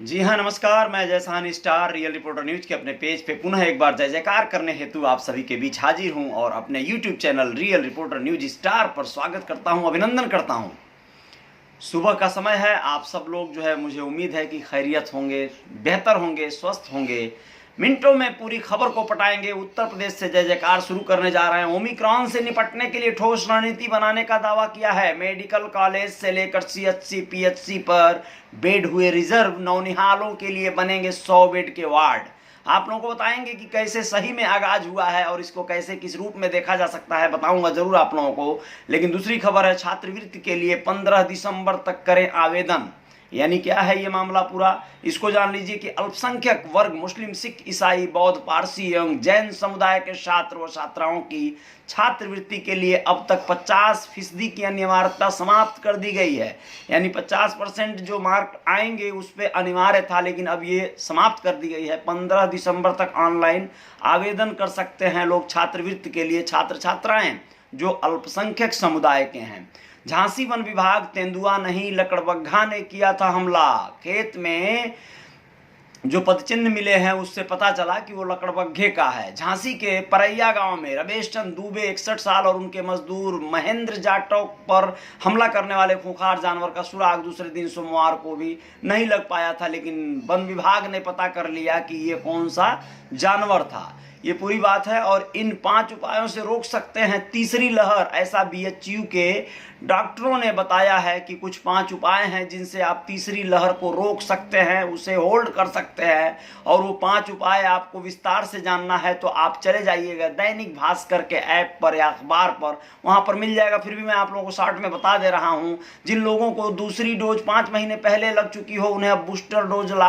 जी हाँ, नमस्कार। मैं जयसानी स्टार रियल रिपोर्टर न्यूज के अपने पेज पे पुनः एक बार जय जयकार करने हेतु आप सभी के बीच हाजिर हूँ और अपने YouTube channel real reporter news star पर स्वागत करता हूँ, अभिनंदन करता हूँ। सुबह का समय है, आप सब लोग जो है, मुझे उम्मीद है कि खैरियत होंगे, बेहतर होंगे, स्वस्थ होंगे। मिनटों में पूरी खबर को पटाएंगे। उत्तर प्रदेश से जय जयकार शुरू करने जा रहे हैं। ओमिक्रॉन से निपटने के लिए ठोस रणनीति बनाने का दावा किया है। मेडिकल कॉलेज से लेकर सीएचसी पीएचसी पर बेड हुए रिजर्व। नौनिहालों के लिए बनेंगे 100 बेड के वार्ड। आप लोगों को बताएंगे कि कैसे सही में आगाज हुआ है और इसको कैसे किस रूप में देखा जा सकता है, बताऊंगा जरूर आप लोगों को। लेकिन दूसरी खबर है, छात्रवृत्ति के लिए 15 दिसंबर तक करें आवेदन। यानी क्या है ये मामला पूरा, इसको जान लीजिए कि अल्पसंख्यक वर्ग मुस्लिम, सिख, ईसाई, बौद्ध, पारसी एवं जैन समुदाय के छात्र व छात्राओं की छात्रवृत्ति के लिए अब तक 50% की अनिवार्यता समाप्त कर दी गई है। यानी 50% जो मार्क आएंगे उस पर अनिवार्य था, लेकिन अब ये समाप्त कर दी गई है। 15 दिसंबर तक ऑनलाइन आवेदन कर सकते हैं लोग छात्रवृत्ति के लिए, छात्र छात्राएं जो अल्पसंख्यक समुदाय के हैं। झांसी वन विभाग, तेंदुआ नहीं लकड़बग्घा ने किया था हमला। खेत में जो पदचिन्ह मिले हैं उससे पता चला कि वो लकड़बग्घे का है। झांसी के परैया गांव में रमेश चंद दुबे 61 साल और उनके मजदूर महेंद्र जाटव पर हमला करने वाले खूंखार जानवर का सुराग दूसरे दिन सोमवार को भी नहीं लग पाया था, लेकिन वन विभाग ने पता कर लिया कि ये कौन सा जानवर था। ये पूरी बात है और इन 5 उपायों से रोक सकते हैं तीसरी लहर, ऐसा बीएचयू के डॉक्टरों ने बताया है कि कुछ 5 उपाय हैं जिनसे आप तीसरी लहर को रोक सकते हैं, उसे होल्ड कर सकते हैं। और वो 5 उपाय आपको विस्तार से जानना है तो आप चले जाइएगा दैनिक भास्कर के ऐप पर या अखबार पर, वहाँ पर मिल जाएगा। फिर भी मैं आप लोगों को शॉर्ट में बता दे रहा हूँ। जिन लोगों को दूसरी डोज 5 महीने पहले लग चुकी हो उन्हें अब बूस्टर डोज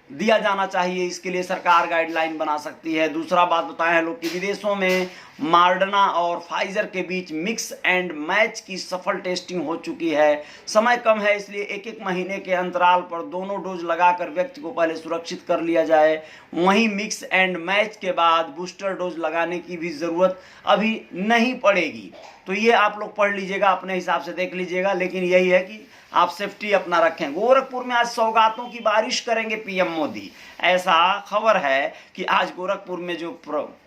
दिया जाना चाहिए। इसके लिए सरकार गाइडलाइन बना सकती है। दूसरा बात बताए हैं लोग कि विदेशों में मॉडर्ना और फाइजर के बीच मिक्स एंड मैच की सफल टेस्टिंग हो चुकी है। समय कम है, इसलिए एक महीने के अंतराल पर दोनों डोज लगाकर व्यक्ति को पहले सुरक्षित कर लिया जाए। वहीं मिक्स एंड मैच के बाद बूस्टर डोज लगाने की भी जरूरत अभी नहीं पड़ेगी। तो ये आप लोग पढ़ लीजिएगा, अपने हिसाब से देख लीजिएगा, लेकिन यही है कि आप सेफ्टी अपना रखें। गोरखपुर में आज सौगातों की बारिश करेंगे पीएम मोदी, ऐसा खबर है कि आज गोरखपुर में जो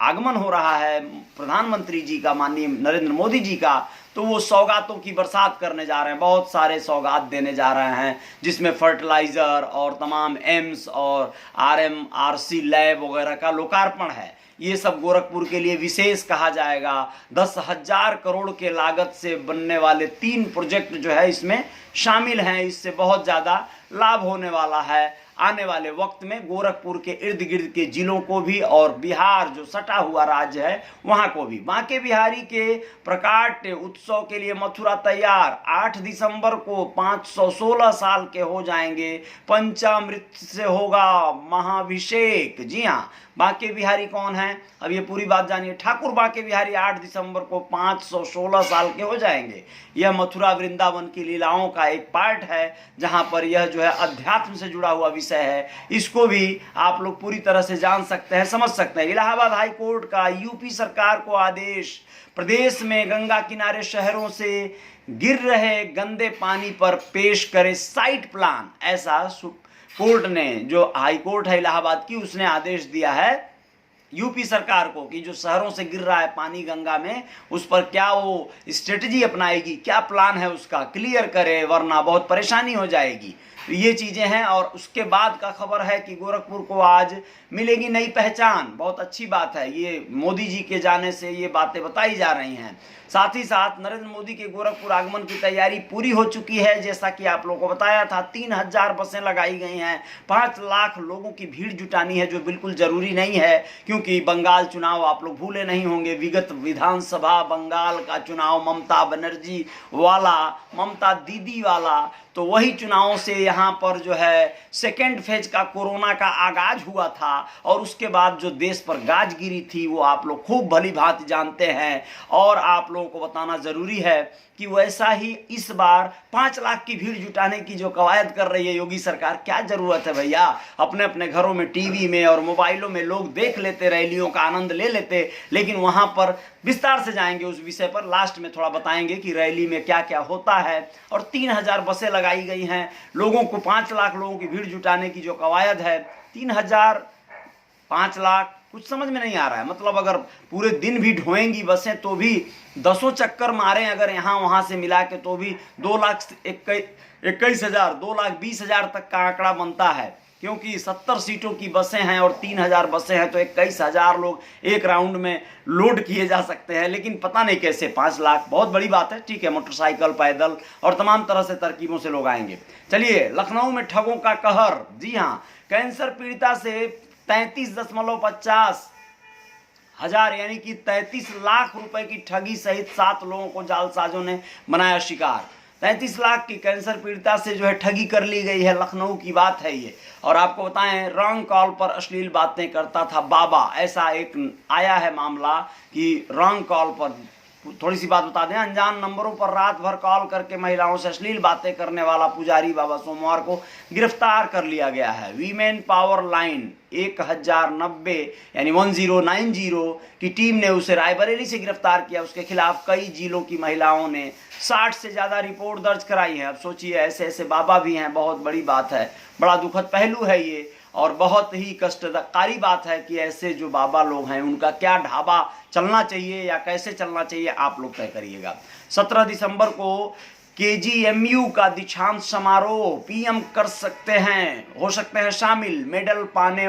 आगमन हो रहा है प्रधानमंत्री जी का, माननीय नरेंद्र मोदी जी का, तो वो सौगातों की बरसात करने जा रहे हैं। बहुत सारे सौगात देने जा रहे हैं, जिसमें फर्टिलाइजर और तमाम एम्स और आरएमआरसी लैब वगैरह का लोकार्पण है। ये सब गोरखपुर के लिए विशेष कहा जाएगा। 10,000 करोड़ के लागत से बनने वाले 3 प्रोजेक्ट जो है इसमें शामिल हैं। इससे बहुत ज़्यादा लाभ होने वाला है आने वाले वक्त में गोरखपुर के इर्द गिर्द के जिलों को भी और बिहार जो सटा हुआ राज्य है वहां को भी। बांके बिहारी के प्रकाट उत्सव के लिए मथुरा तैयार। 8 दिसंबर को 516 साल के हो जाएंगे। पंचामृत से होगा महाभिषेक। जी हाँ, बांके बिहारी कौन है, अब ये पूरी बात जानिए। ठाकुर बांके बिहारी 8 दिसंबर को 516 साल के हो जाएंगे। यह मथुरा वृंदावन की लीलाओं का एक पार्ट है, जहां पर यह जो है अध्यात्म से जुड़ा हुआ विषय है। इसको भी आप लोग पूरी तरह से जान सकते हैं, समझ सकते हैं। इलाहाबाद हाई कोर्ट का यूपी सरकार को आदेश। प्रदेश में गंगा किनारे शहरों से गिर रहे गंदे पानी पर पेश करे साइट प्लान। ऐसा कोर्ट ने, जो हाई कोर्ट है इलाहाबाद की, उसने आदेश दिया है यूपी सरकार को कि जो शहरों से गिर रहा है पानी गंगा में, उस पर क्या वो स्ट्रेटजी अपनाएगी, क्या प्लान है उसका, क्लियर करे, वरना बहुत परेशानी हो जाएगी। तो ये चीज़ें हैं। और उसके बाद का खबर है कि गोरखपुर को आज मिलेगी नई पहचान। बहुत अच्छी बात है, ये मोदी जी के जाने से ये बातें बताई जा रही हैं। साथ ही साथ नरेंद्र मोदी के गोरखपुर आगमन की तैयारी पूरी हो चुकी है। जैसा कि आप लोगों को बताया था, 3000 बसें लगाई गई हैं। 5 लाख लोगों की भीड़ जुटानी है, जो बिल्कुल जरूरी नहीं है, क्योंकि बंगाल चुनाव आप लोग भूले नहीं होंगे। विगत विधानसभा बंगाल का चुनाव ममता बनर्जी वाला, ममता दीदी वाला, तो वही चुनावों से यहाँ पर जो है सेकेंड फेज का कोरोना का आगाज हुआ था। और उसके बाद जो देश पर गाज गिरी थी वो आप लोग खूब भली भांति जानते हैं। और आप लोगों को बताना जरूरी है कि वैसा ही इस बार 5 लाख की भीड़ जुटाने की जो कवायद कर रही है योगी सरकार, क्या जरूरत है भैया। अपने अपने घरों में टीवी में और मोबाइलों में लोग देख लेते, रैलियों का आनंद ले लेते, लेकिन वहां पर विस्तार से जाएंगे उस विषय पर, लास्ट में थोड़ा बताएंगे कि रैली में क्या क्या होता है। और 3000 बसें लगाई गई हैं, लोगों को 5 लाख लोगों की भीड़ जुटाने की जो कवायद है, 3000 5 लाख कुछ समझ में नहीं आ रहा है। मतलब अगर पूरे दिन भी ढोएंगी बसें तो भी 10 चक्कर मारें अगर यहाँ वहां से मिला के तो भी 2,21,000 2,20,000 तक का आंकड़ा बनता है, क्योंकि 70 सीटों की बसें हैं और 3000 बसें हैं, तो 21,000 लोग एक राउंड में लोड किए जा सकते हैं। लेकिन पता नहीं कैसे 5 लाख, बहुत बड़ी बात है। ठीक है, मोटरसाइकिल, पैदल और तमाम तरह से तरकीबों से लोग आएंगे। चलिए, लखनऊ में ठगों का कहर। जी हाँ, कैंसर पीड़िता से 33.50 हजार यानी कि 33 लाख रुपए की ठगी सहित 7 लोगों को जालसाजों ने बनाया शिकार। 33 लाख की कैंसर पीड़िता से जो है ठगी कर ली गई है, लखनऊ की बात है ये। और आपको बताएं, रॉन्ग कॉल पर अश्लील बातें करता था बाबा, ऐसा एक आया है मामला कि रॉन्ग कॉल पर, थोड़ी सी बात बता दें, अनजान नंबरों पर रात भर कॉल करके महिलाओं से अश्लील बातें करने वाला पुजारी बाबा सोमवार को गिरफ्तार कर लिया गया है। वीमेन पावर लाइन 1090 यानी 1090 की टीम ने उसे रायबरेली से गिरफ्तार किया। उसके खिलाफ कई जिलों की महिलाओं ने 60 से ज्यादा रिपोर्ट दर्ज कराई है। अब सोचिए, ऐसे ऐसे बाबा भी हैं, बहुत बड़ी बात है, बड़ा दुखद पहलू है ये, और बहुत ही कष्टकारी बात है कि ऐसे जो बाबा लोग हैं उनका क्या ढाबा चलना चाहिए या कैसे चलना चाहिए, आप लोग तय करिएगा। 17 दिसंबर को केजीएमयू का दीक्षांत समारोह, पीएम कर सकते हैं, हो सकते हैं शामिल। मेडल पाने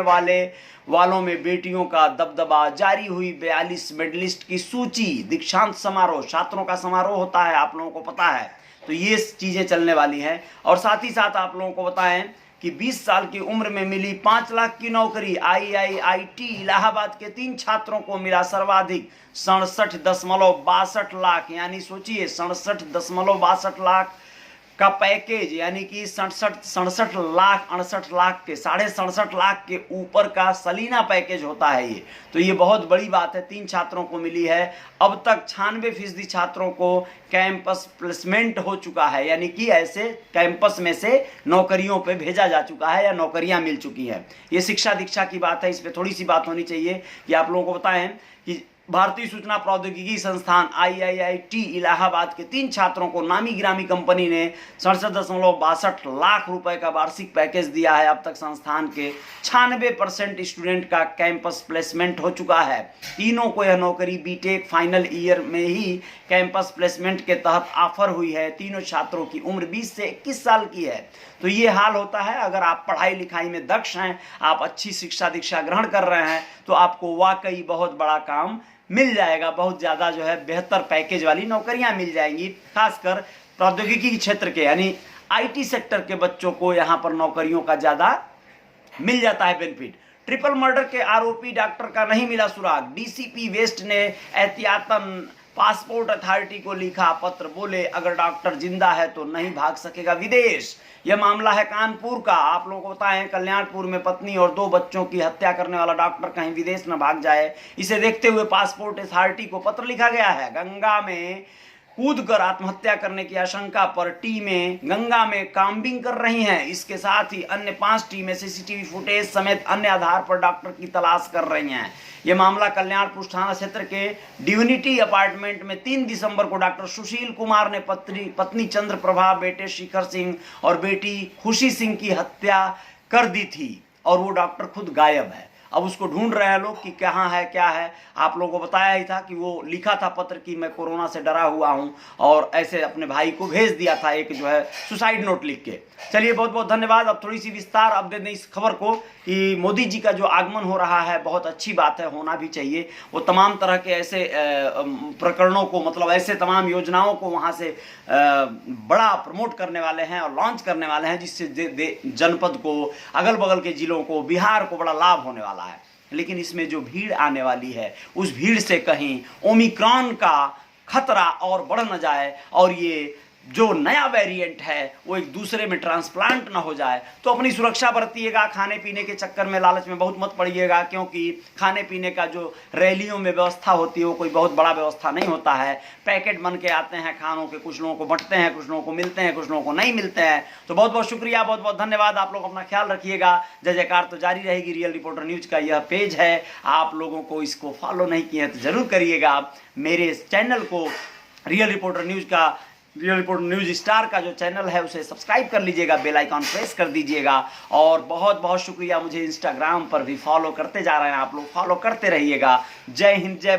वालों में बेटियों का दबदबा, जारी हुई 42 मेडलिस्ट की सूची। दीक्षांत समारोह, छात्रों का समारोह होता है, आप लोगों को पता है, तो ये चीजें चलने वाली हैं। और साथ ही साथ आप लोगों को बताएं कि 20 साल की उम्र में मिली 5 लाख की नौकरी। आईआईटी इलाहाबाद के 3 छात्रों को मिला सर्वाधिक 67.62 लाख, यानी सोचिए 67.62 लाख का पैकेज, यानी कि 67 लाख 68 लाख के 67.5 लाख के ऊपर का सलीना पैकेज होता है ये। तो ये बहुत बड़ी बात है, 3 छात्रों को मिली है। अब तक 96% छात्रों को कैंपस प्लेसमेंट हो चुका है, यानी कि ऐसे कैंपस में से नौकरियों पे भेजा जा चुका है या नौकरियां मिल चुकी हैं। ये शिक्षा दीक्षा की बात है, इस पर थोड़ी सी बात होनी चाहिए कि आप लोगों को बताएं कि भारतीय सूचना प्रौद्योगिकी संस्थान आईआईटी इलाहाबाद के 3 छात्रों को नामी गिरामी कंपनी ने 67.62 लाख रुपए का वार्षिक पैकेज दिया है। अब तक संस्थान के 96% स्टूडेंट का कैंपस प्लेसमेंट हो चुका है। तीनों को यह नौकरी बीटेक फाइनल ईयर में ही कैंपस प्लेसमेंट के तहत ऑफर हुई है। तीनों छात्रों की उम्र 20 से 21 साल की है। तो ये हाल होता है, अगर आप पढ़ाई लिखाई में दक्ष हैं, आप अच्छी शिक्षा दीक्षा ग्रहण कर रहे हैं, तो आपको वाकई बहुत बड़ा काम मिल जाएगा, बहुत ज़्यादा जो है बेहतर पैकेज वाली नौकरियां मिल जाएंगी। खासकर प्रौद्योगिकी के क्षेत्र के यानी आईटी सेक्टर के बच्चों को यहाँ पर नौकरियों का ज़्यादा मिल जाता है बेनिफिट। ट्रिपल मर्डर के आरोपी डॉक्टर का नहीं मिला सुराग। डीसीपी वेस्ट ने एहतियातन पासपोर्ट अथॉरिटी को लिखा पत्र, बोले अगर डॉक्टर जिंदा है तो नहीं भाग सकेगा विदेश। यह मामला है कानपुर का। आप लोगों को बताएं, कल्याणपुर में पत्नी और 2 बच्चों की हत्या करने वाला डॉक्टर कहीं विदेश न भाग जाए, इसे देखते हुए पासपोर्ट अथॉरिटी को पत्र लिखा गया है। गंगा में कूदकर आत्महत्या करने की आशंका पर टीमें गंगा में काम्बिंग कर रही हैं। इसके साथ ही अन्य 5 टीमें सीसीटीवी फुटेज समेत अन्य आधार पर डॉक्टर की तलाश कर रही हैं। यह मामला कल्याणपुर थाना क्षेत्र के डिविनिटी अपार्टमेंट में 3 दिसंबर को डॉक्टर सुशील कुमार ने पत्नी चंद्र प्रभा, बेटे शिखर सिंह और बेटी खुशी सिंह की हत्या कर दी थी, और वो डॉक्टर खुद गायब है। अब उसको ढूंढ रहे हैं लोग कि कहाँ है क्या है। आप लोगों को बताया ही था कि वो लिखा था पत्र कि मैं कोरोना से डरा हुआ हूं, और ऐसे अपने भाई को भेज दिया था एक जो है सुसाइड नोट लिख के। चलिए, बहुत बहुत धन्यवाद। अब थोड़ी सी विस्तार अब दे दें इस खबर को कि मोदी जी का जो आगमन हो रहा है, बहुत अच्छी बात है, होना भी चाहिए। वो तमाम तरह के ऐसे प्रकरणों को, मतलब ऐसे तमाम योजनाओं को वहाँ से बड़ा प्रमोट करने वाले हैं और लॉन्च करने वाले हैं, जिससे जनपद को, अगल बगल के जिलों को, बिहार को बड़ा लाभ होने वाला है। लेकिन इसमें जो भीड़ आने वाली है, उस भीड़ से कहीं ओमिक्रॉन का खतरा और बढ़ न जाए और ये जो नया वेरिएंट है वो एक दूसरे में ट्रांसप्लांट ना हो जाए। तो अपनी सुरक्षा बरतिएगा, खाने पीने के चक्कर में लालच में बहुत मत पड़िएगा, क्योंकि खाने पीने का जो रैलियों में व्यवस्था होती है वो कोई बहुत बड़ा व्यवस्था नहीं होता है। पैकेट बन के आते हैं खानों के, कुछ लोगों को बंटते हैं, कुछ लोगों को मिलते हैं, कुछ लोगों को नहीं मिलते हैं। तो बहुत बहुत शुक्रिया, बहुत बहुत धन्यवाद। आप लोग अपना ख्याल रखिएगा। जय जयकार तो जारी रहेगी। रियल रिपोर्टर न्यूज का यह पेज है, आप लोगों को इसको फॉलो नहीं किए तो जरूर करिएगा। मेरे इस चैनल को रियल रिपोर्टर न्यूज स्टार का जो चैनल है उसे सब्सक्राइब कर लीजिएगा, बेल आइकॉन प्रेस कर दीजिएगा। और बहुत बहुत शुक्रिया, मुझे इंस्टाग्राम पर भी फॉलो करते जा रहे हैं आप लोग, फॉलो करते रहिएगा। जय हिंद, जय